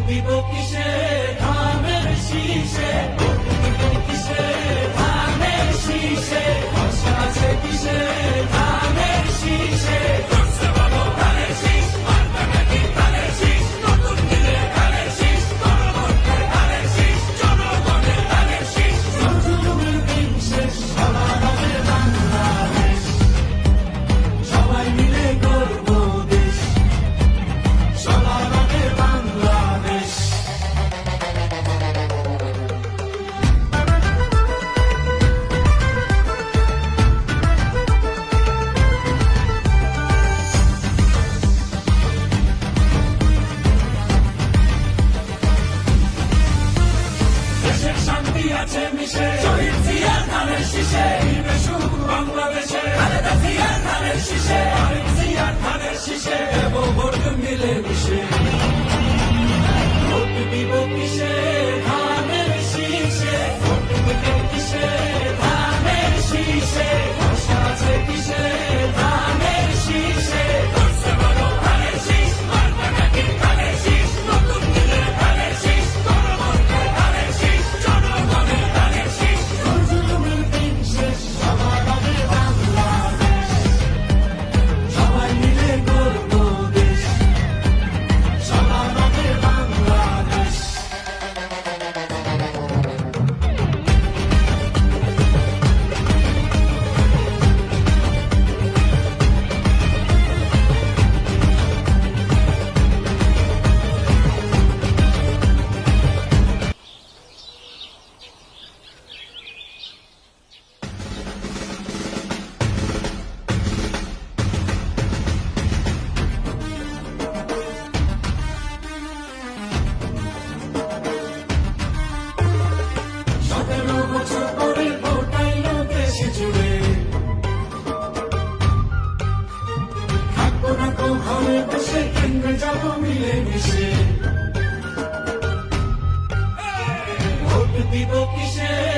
দিব কিসে ধানের শীষে, ভোট দিব কিসে ধানের শীষে, আশা আছে কিসে ধানের শীষে। আছে মিশে শহীদ জিয়ার ধানের শীষে, দিবে সুখ বাংলাদেশে খালেদা জিয়ার ধানের শীষে, আরেক জিয়ার ধানের শীষে দেব ভোট মিলে মিশে। ভোট দিব কিসে ধানের শীষে, ভোট দিব কিসে ধানের শীষে, আশা আছে কিসে ধানের শীষে। দিব কিসে